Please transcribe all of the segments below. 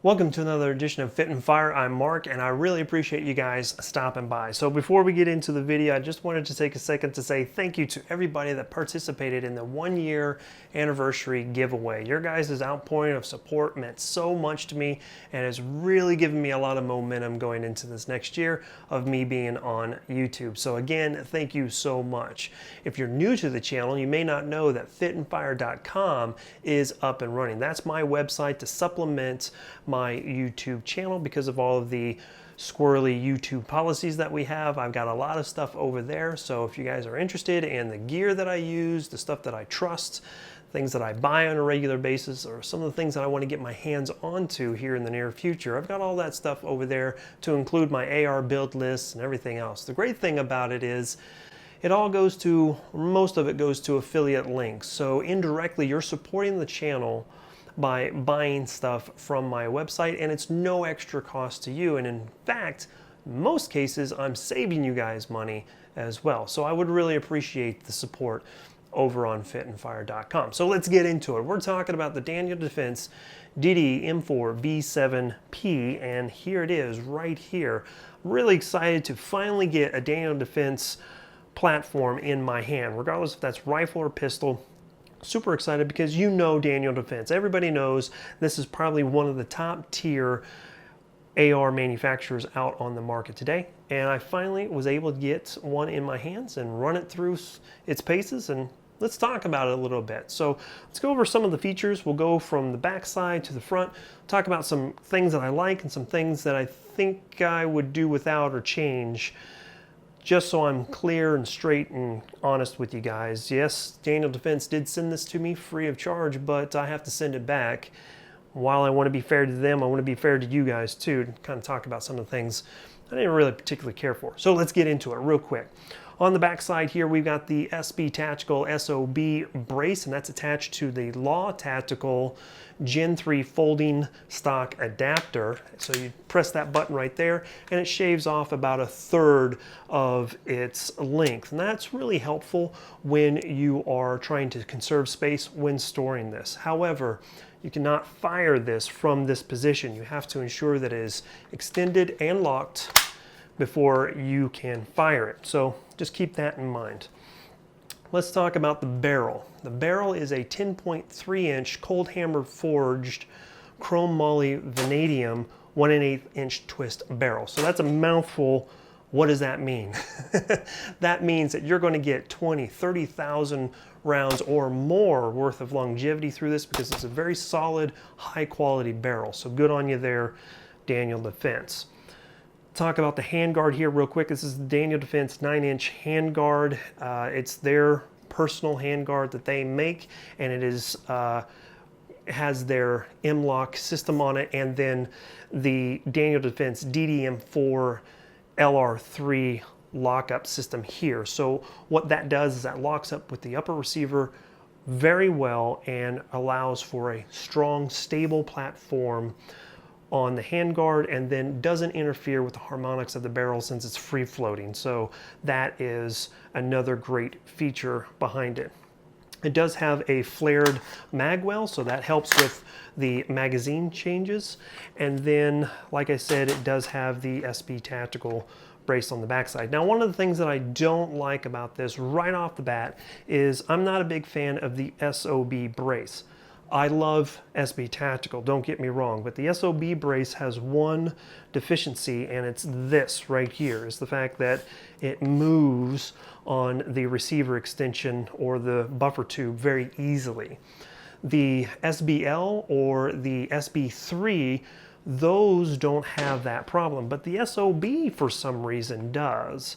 Welcome to another edition of Fit and Fire. I'm Mark, and I really appreciate you guys stopping by. So before we get into the video, I just wanted to take a second to say thank you to everybody that participated in the 1-year anniversary giveaway. Your guys' outpouring of support meant so much to me and has really given me a lot of momentum going into this next year of me being on YouTube. So again, thank you so much. If you're new to the channel, you may not know that fitandfire.com is up and running. That's my website to supplement my YouTube channel because of all of the squirrely YouTube policies that we have. I've got a lot of stuff over there, so if you guys are interested in the gear that I use, the stuff that I trust, things that I buy on a regular basis, or some of the things that I want to get my hands onto here in the near future, I've got all that stuff over there to include my AR build lists and everything else. The great thing about it is it all goes to, most of it goes to affiliate links, so indirectly you're supporting the channel by buying stuff from my website, and it's no extra cost to you. And in fact, in most cases, I'm saving you guys money as well. So I would really appreciate the support over on fitandfire.com. So let's get into it. We're talking about the Daniel Defense DDM4V7P, and here it is right here. I'm really excited to finally get a Daniel Defense platform in my hand, regardless if that's rifle or pistol. Super excited because you know Daniel Defense. Everybody knows this is probably one of the top tier AR manufacturers out on the market today. And I finally was able to get one in my hands and run it through its paces, and let's talk about it a little bit. So let's go over some of the features. We'll go from the back side to the front, talk about some things that I like and some things that I think I would do without or change, just so I'm clear and straight and honest with you guys. Yes, Daniel Defense did send this to me free of charge, but I have to send it back. While I want to be fair to them, I want to be fair to you guys too, to kind of talk about some of the things I didn't really particularly care for. So let's get into it real quick. On the back side here, we've got the SB Tactical SOB brace, and that's attached to the Law Tactical Gen 3 folding stock adapter. So you press that button right there, and it shaves off about 1/3 of its length. And that's really helpful when you are trying to conserve space when storing this. However, you cannot fire this from this position. You have to ensure that it is extended and locked before you can fire it. So just keep that in mind. Let's talk about the barrel. The barrel is a 10.3-inch cold hammer forged chrome moly vanadium 1 1/8 inch twist barrel. So that's a mouthful. What does that mean? That means that you're going to get 20, 30,000 rounds or more worth of longevity through this because it's a very solid, high quality barrel. So good on you there, Daniel Defense. Talk about the handguard here real quick. This is the Daniel Defense 9-inch handguard. It's their personal handguard that they make, and it is has their M-LOK system on it, and then the Daniel Defense DDM4 LR3 lockup system here. So what that does is that locks up with the upper receiver very well and allows for a strong, stable platform on the handguard, and then doesn't interfere with the harmonics of the barrel since it's free floating. So that is another great feature behind it. It does have a flared mag well, so that helps with the magazine changes. And then, like I said, it does have the SB Tactical brace on the backside. Now, one of the things that I don't like about this right off the bat is I'm not a big fan of the SOB brace. I love SB Tactical, don't get me wrong, but the SOB brace has one deficiency, and it's this right here, is the fact that it moves on the receiver extension or the buffer tube very easily. The SBL or the SB3, those don't have that problem, but the SOB for some reason does.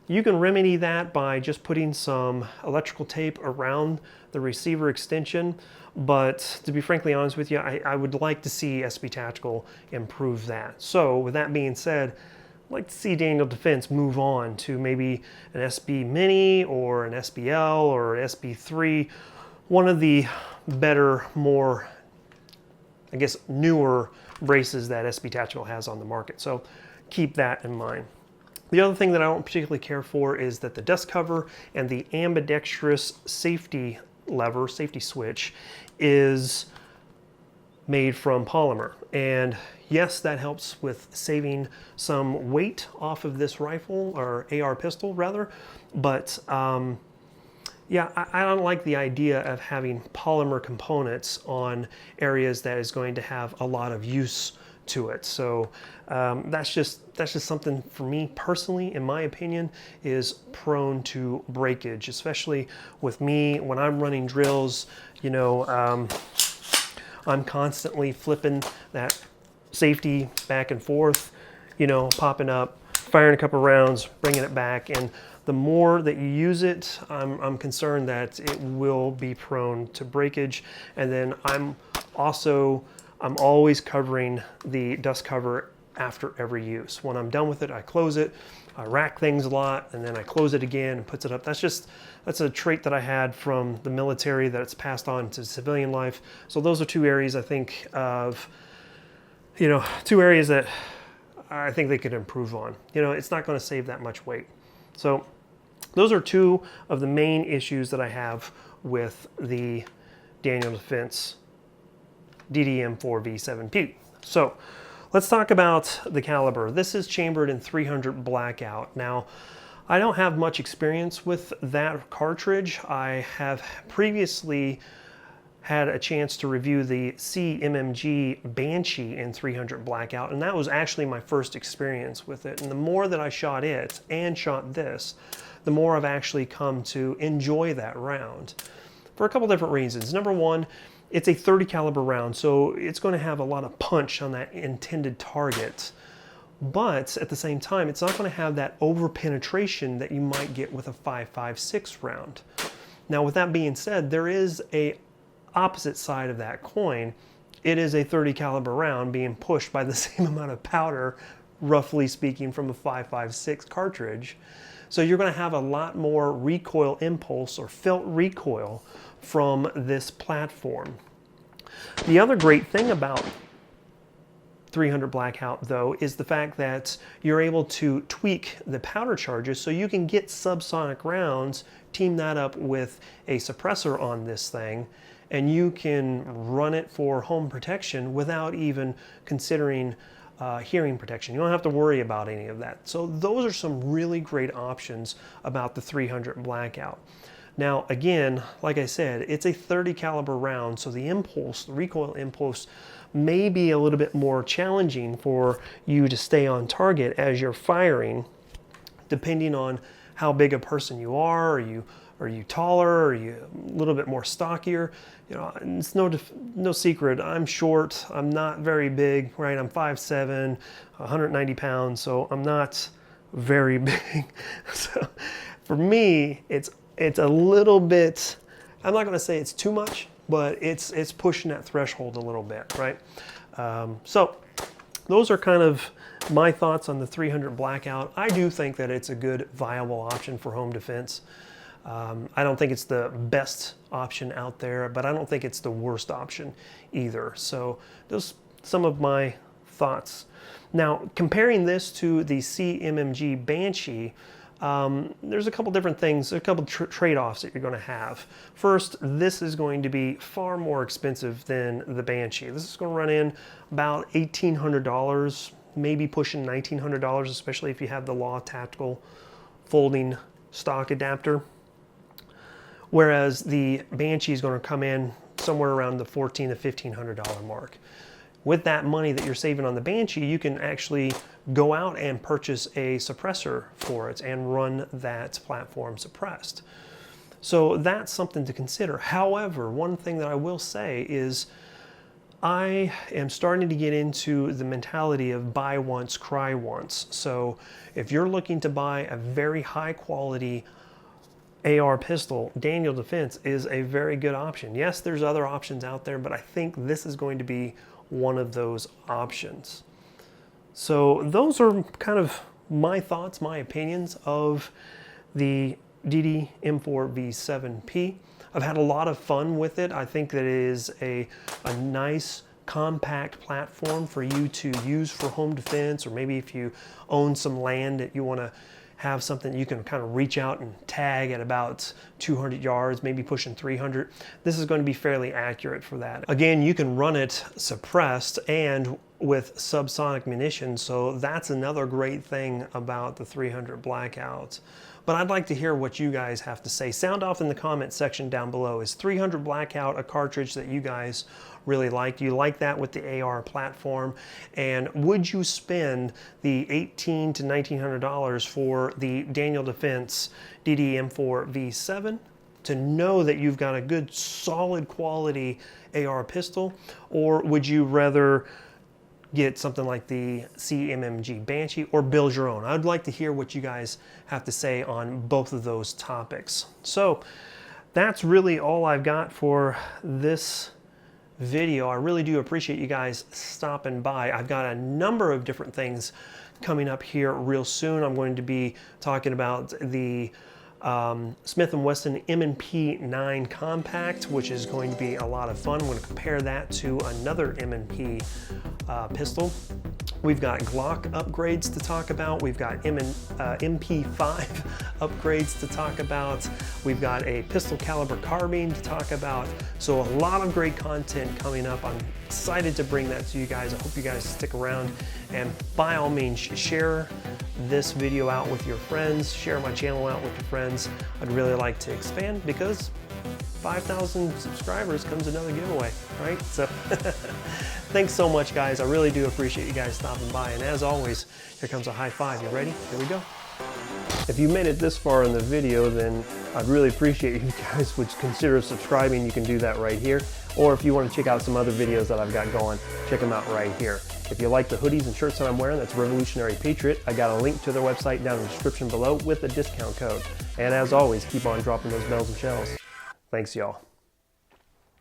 You can remedy that by just putting some electrical tape around the receiver extension, but to be frankly honest with you, I would like to see SB Tactical improve that. So with that being said, I'd like to see Daniel Defense move on to maybe an SB Mini or an SBL or an SB3, one of the better, more, I guess, newer braces that SB Tactical has on the market. So keep that in mind. The other thing that I don't particularly care for is that the dust cover and the ambidextrous safety lever, safety switch, is made from polymer. And yes, that helps with saving some weight off of this rifle, or AR pistol rather, but yeah, I don't like the idea of having polymer components on areas that is going to have a lot of use to it. So that's just something for me personally, in my opinion, is prone to breakage, especially with me when I'm running drills. You know, I'm constantly flipping that safety back and forth, you know, popping up, firing a couple rounds, bringing it back, and the more that you use it, I'm concerned that it will be prone to breakage. And then I'm always covering the dust cover after every use. When I'm done with it, I close it, I rack things a lot, and then I close it again and puts it up. That's a trait that I had from the military that's passed on to civilian life. So those are two areas I think of, you know, two areas that I think they could improve on. You know, it's not going to save that much weight. So those are two of the main issues that I have with the Daniel Defense DDM4V7P. So let's talk about the caliber. This is chambered in 300 blackout. Now, I don't have much experience with that cartridge. I have previously had a chance to review the CMMG Banshee in 300 blackout, and that was actually my first experience with it. And the more that I shot it and shot this, the more I've actually come to enjoy that round for a couple different reasons. Number one, it's a 30 caliber round, so it's going to have a lot of punch on that intended target. But at the same time, it's not going to have that over penetration that you might get with a 5.56 round. Now, with that being said, there is a opposite side of that coin. It is a 30 caliber round being pushed by the same amount of powder, roughly speaking, from a 5.56 cartridge. So you're going to have a lot more recoil impulse or felt recoil from this platform. The other great thing about 300 blackout, though, is the fact that you're able to tweak the powder charges so you can get subsonic rounds, team that up with a suppressor on this thing, and you can run it for home protection without even considering hearing protection. You don't have to worry about any of that. So those are some really great options about the 300 blackout. Now, again, like I said, it's a 30 caliber round, so the impulse, the recoil impulse, may be a little bit more challenging for you to stay on target as you're firing, depending on how big a person you are. Are you taller? Are you a little bit more stockier? You know, it's no secret. I'm short. I'm not very big, right? I'm 5'7", 190 pounds, so I'm not very big. So for me, it's a little bit, I'm not going to say it's too much, but it's pushing that threshold a little bit, right? So those are kind of my thoughts on the 300 blackout. I do think that it's a good, viable option for home defense. I don't think it's the best option out there, but I don't think it's the worst option either. So those some of my thoughts. Now, comparing this to the CMMG Banshee, there's a couple different things, a couple trade-offs that you're going to have. First, this is going to be far more expensive than the Banshee. This is going to run in about $1,800, maybe pushing $1,900, especially if you have the Law Tactical folding stock adapter. Whereas the Banshee is going to come in somewhere around the $1,400 to $1,500 mark. With that money that you're saving on the Banshee, you can actually go out and purchase a suppressor for it and run that platform suppressed. So that's something to consider. However, one thing that I will say is I am starting to get into the mentality of buy once, cry once. So if you're looking to buy a very high quality AR pistol, Daniel Defense is a very good option. Yes, there's other options out there, but I think this is going to be one of those options. So those are kind of my thoughts, my opinions of the DDM4V7P. I've had a lot of fun with it. I think that it is a nice compact platform for you to use for home defense, or maybe if you own some land that you want to have something you can kind of reach out and tag at about 200 yards, maybe pushing 300. This is going to be fairly accurate for that. Again, you can run it suppressed and with subsonic munitions, so that's another great thing about the 300 Blackout. But I'd like to hear what you guys have to say. Sound off in the comment section down below. Is 300 Blackout a cartridge that you guys really like? Do you like that with the AR platform? And would you spend the $1,800 to $1,900 for the Daniel Defense DDM4V7 to know that you've got a good solid quality AR pistol? Or would you rather get something like the CMMG Banshee or build your own? I'd like to hear what you guys have to say on both of those topics. So that's really all I've got for this video. I really do appreciate you guys stopping by. I've got a number of different things coming up here real soon. I'm going to be talking about the Smith & Wesson M&P 9 Compact, which is going to be a lot of fun. I'm going to compare that to another M&P pistol. We've got Glock upgrades to talk about. We've got MP5 upgrades to talk about. We've got a pistol caliber carbine to talk about. So a lot of great content coming up. I'm excited to bring that to you guys. I hope you guys stick around, and by all means share this video out with your friends, share my channel out with your friends. I'd really like to expand, because 5,000 subscribers comes another giveaway, right? So thanks so much, guys. I really do appreciate you guys stopping by. And as always, here comes a high five. You ready? Here we go. If you made it this far in the video, then I'd really appreciate you guys would consider subscribing. You can do that right here. Or if you want to check out some other videos that I've got going, check them out right here. If you like the hoodies and shirts that I'm wearing, that's Revolutionary Patriot. I got a link to their website down in the description below with a discount code. And as always, keep on dropping those bells and shells. Thanks, y'all.